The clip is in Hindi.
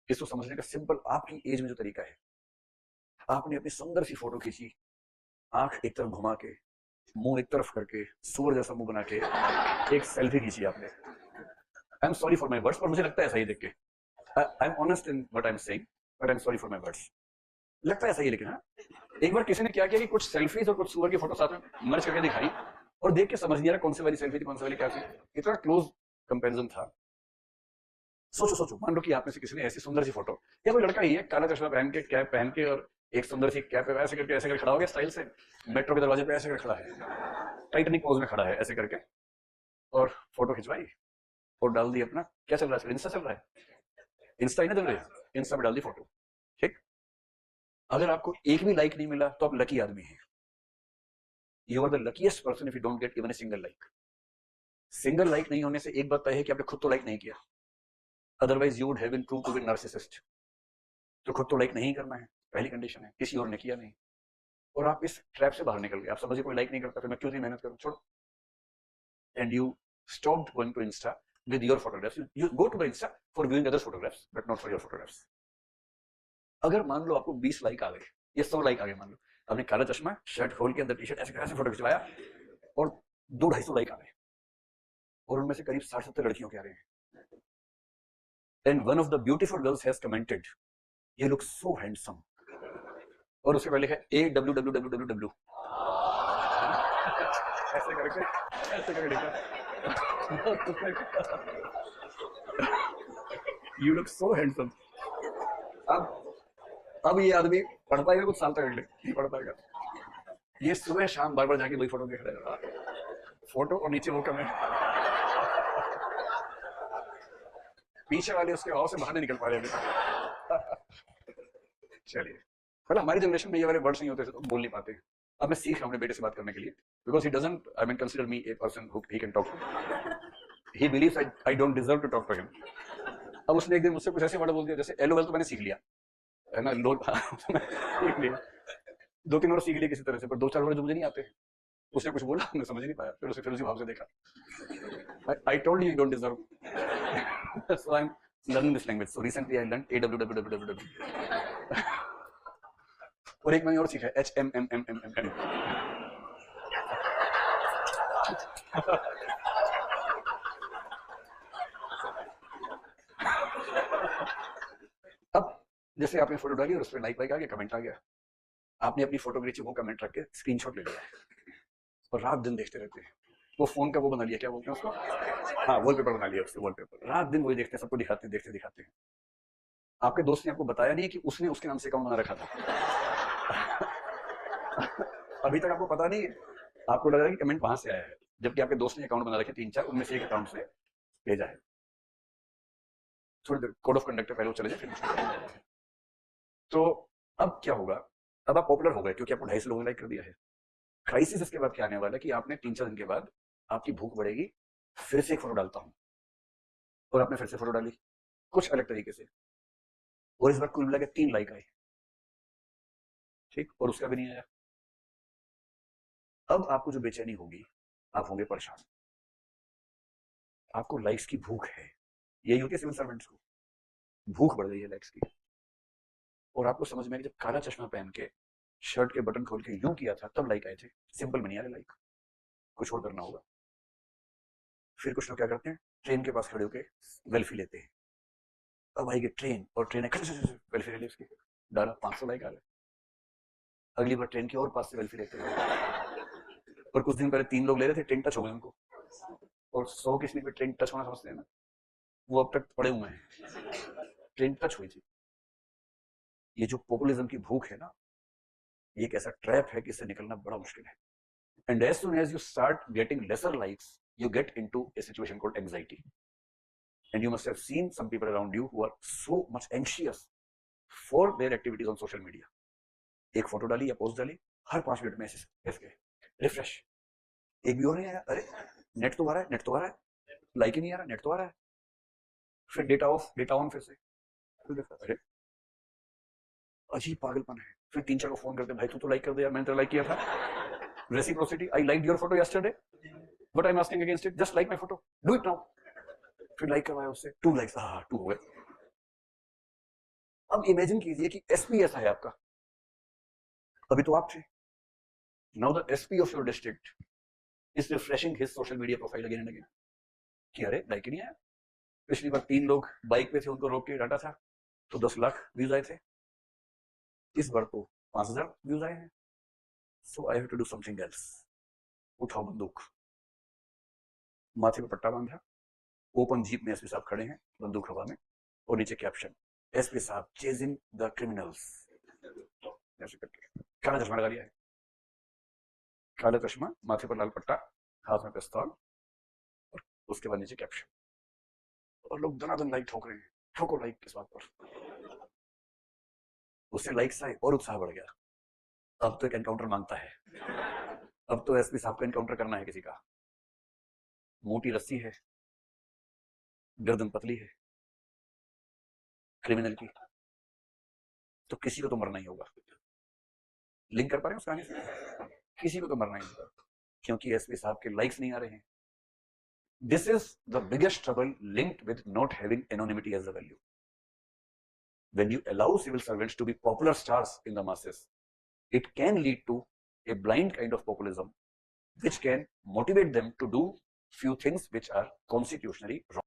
इसको समझने का सिंपल आपकी एज में जो तरीका है, आपने अपनी सुंदर सी फोटो खींची, आंख एक तरफ घुमा के, मुंह एक तरफ करके, सूअर जैसा मुंह बना के एक सेल्फी खींची आपने। I am sorry for my words, पर मुझे लगता है ऐसा ही देख के, I am honest in what I am saying, but I am sorry for my words. लगता है ऐसा ही, लेकिन हाँ, एक बार किसी ने क्या किया कि कुछ सेल्फीज और कुछ सूअर की फोटो साथ में मर्ज करके दिखाई, और देख के समझ नहीं आ रहा कौन सी वाली सेल्फी थी, कौन सी वाली क्या थी। इतना क्लोज कंपैरिजन था। सोचो सोचो, मान लो कि आप में से किसी ने ऐसी सुंदर सी फोटो, या कोई लड़का ही है काला चश्मा पहन के, कैप पहन के, और एक सुंदर सी कैप पे ऐसे करके, ऐसे करके खड़ा हो गया स्टाइल से, मेट्रो के दरवाजे पे ऐसे करके खड़ा है, टाइटनिक पोज में खड़ा है ऐसे करके, और फोटो खिंचवाई और डाल दी अपना, क्या चल रहा है, इंस्टा चल रहा है, इंस्टा ही ना चल रही है, इंस्टा में डाल दी फोटो। ठीक, अगर आपको एक भी लाइक नहीं मिला तो आप लकी आदमी हैं। You are the luckiest person if you don't get even a single like. Single like नहीं होने से एक बात तय है कि आपने खुद तो लाइक नहीं किया, otherwise you would have been prove to be narcissist. तो खुद तो लाइक नहीं करना है, पहली कंडीशन है, किसी और ने किया नहीं, और आप इस ट्रैप से बाहर निकल गए। आप समझिए कोई लाइक नहीं करता, फिर मैं क्यों नहीं मेहनत करूं, छोड़ो। And you stopped going to Insta with your photographs. You go to the Insta for viewing others photographs, but not for your photographs. अगर मान लो आपको 20 लाइक आ गए, ये 100 लाइक आ गए, मान लो आपने काला चश्मा, शर्ट खोल के, अंदर टी शर्ट, ऐसे ऐसे फोटो खिंचवाया, और 200-250 लाइक आ गए, और उनमें से करीब 60-70 लड़कियों के आ रहे हैं। And one of the beautiful girls has commented, ये लुक सो हैंडसम, और उसके पहले लिखा है AWWWW, ऐसे करके, ऐसे करके लिखा, यू लुक सो हैंडसम। अब ये आदमी पढ़ पाएगा कुछ साल तक, अगले नहीं पढ़ पाएगा। ये सुबह शाम बार बार जाके वही फोटो देख रहा है, फोटो और नीचे वो कमेंट, पीछे वाले उसके भाव से बाहर नहीं निकल पा रहे अभी। चलिए, पहले हमारी जनरेशन में ये वाले वर्ड्स नहीं होते थे तो बोल नहीं पाते। अब मैं सीख रहा हूँ अपने बेटे से बात करने के लिए, because he doesn't, I mean, consider me a person who he can talk to. He believes I don't deserve to talk to him. अब उसने एक दिन मुझसे कुछ ऐसे वर्ड बोल दिया जैसे एलओएल, तो मैंने सीख लिया है ना, लोग सीख लिया, 2-3 और सीख लिया किसी तरह से, पर 2-4 वर्ड जो मुझे नहीं आते। उसने कुछ बोला, मैं समझ नहीं पाया, फिर उसे फिर उसी भाव से देखा। I told you don't deserve, so I am learning this language. So recently I learn AWWWW, और एक मैंने और सीखा HMMMMM। अब जैसे आपने फोटो डाली और उस पर लाइक वाइक आ गया, कमेंट आ गया, आपने अपनी फोटो के नीचे वो कमेंट रख के स्क्रीनशॉट ले लिया है, और रात दिन देखते रहते हैं। वो फोन का वो बना लिया, क्या बोलते हैं उसको, हाँ, वॉलपेपर बना लिया उससे, वॉलपेपर, रात दिन वही देखते हैं, सबको दिखाते हैं, देखते दिखाते हैं। आपके दोस्त ने आपको बताया नहीं कि उसने उसके नाम से अकाउंट बना रखा था। अभी तक आपको पता नहीं है, आपको लग रहा है कि कमेंट वहां से आया है, जबकि आपके दोस्त ने अकाउंट बना रखे 3-4, उनमें से एक अकाउंट से भेजा है। थोड़ी देर कोड ऑफ कंडक्ट पहले वो चले जाए, फिर तो अब क्या होगा, अब आप पॉपुलर हो गए क्योंकि आपको 250 लोगों ने लाइक कर दिया है। क्राइसिस इसके बाद क्या आने वाला है कि आपने 3-4 दिन के बाद आपकी भूख बढ़ेगी, फिर से एक फोटो डालता हूं, और आपने फिर से फोटो डाली कुछ अलग तरीके से, और इस बार कुल मिला के 3 लाइक आए, ठीक, और उसका भी नहीं आया। अब आपको जो बेचैनी होगी, आप होंगे परेशान, आपको लाइक्स की भूख है, यही होती है सिविल सर्वेंट्स को, भूख बढ़ गई है लाइक्स की, और आपको समझ में जब काला चश्मा पहन के, शर्ट के बटन खोल के यूं किया था तब लाइक आए थे, सिंपल में नहीं आ रहे लाइक, कुछ और करना होगा। फिर कुछ लोग क्या करते हैं, ट्रेन के पास खड़े होकर वेल्फी लेते हैं, अब आएगी ट्रेन, और ट्रेन वेल्फी ले ली उसकी, डाला 500 लाइक आ गए। अगली बार ट्रेन के और पास से वेल्फी लेते हैं, और कुछ दिन पहले 3 लोग ले रहे थे, ट्रेन टच हो गए उनको, और 100 किसने पे ट्रेन टच होना समझते हैं ना, वो अब तक पड़े हुए हैं, ट्रेन टच हुई थी। ये जो पॉपुलिज्म की भूख है ना, ये एक ऐसा ट्रैप है कि इससे निकलना बड़ा मुश्किल है। And as soon as you start getting lesser likes, you get into a situation called anxiety, and you must have seen some people around you who are so much anxious for their activities on social media. एक फोटो डाली या पोस्ट डाली, हर 5 मिनट में ऐसे रिफ्रेश, एक भी और नहीं आया, अरे नेट तो आ रहा है, नेट तो आ रहा है, लाइक ही नहीं आ रहा, नेट तो आ रहा है, फिर डेटा ऑफ, डेटा ऑन, फिर से, फिर देखा, अरे अजीब पागलपन है। फिर 3-4 को फोन करते, भाई तू तो लाइक कर दे यार, मैंने तो लाइक किया था, reciprocity, I like your photo yesterday, but I am asking against it, just like my photo, do it now. फिर लाइक करवाया उससे, 2 लाइक्स, हाँ 2 हो गए, अब इमेजिन कीजिए कि एसपी ऐसा है आपका, अभी तो आप थे, now the SP of your district is refreshing his social media profile again and again कि अरे लाइक ही नहीं आया, पिछली बार 3 लोग बाइक पे थे उनको रोक के डांटा था तो 10 लाख व्यूज आए थे, इस बार तो 5,000 व्यूज आए हैं, so I have to do something else. उठाओ बंदूक, माथे पे पट्टा बांधा, ओपन जीप में एसपी साहब खड़े हैं, बंदूक हवा में, और नीचे कैप्शन, एसपी साहब चेजिंग द क्रिमिनल्स, ऐसे करके काला चश्मा लगा लिया है, काला चश्मा, माथे पर लाल पट्टा, हाथ में पिस्तौल, और उसके बाद नीचे कैप्शन, और लोग दनादन लाइक ठोक रहे हैं, ठोको लाइक किस बात पर। उससे लाइक्स आए और उत्साह बढ़ गया, अब तो एक एनकाउंटर मांगता है, अब तो एसपी साहब को एनकाउंटर करना है किसी का, मोटी रस्सी है, गर्दन पतली है क्रिमिनल की, तो किसी को तो मरना ही होगा। लिंक कर पा रहे हैं उस कहानी से, किसी को तो मरना ही होगा, क्योंकि एसपी साहब के लाइक्स नहीं आ रहे हैं। This is the biggest trouble linked with not having anonymity as a value. When you allow civil servants to be popular stars in the masses, it can lead to a blind kind of populism which can motivate them to do few things which are constitutionally wrong.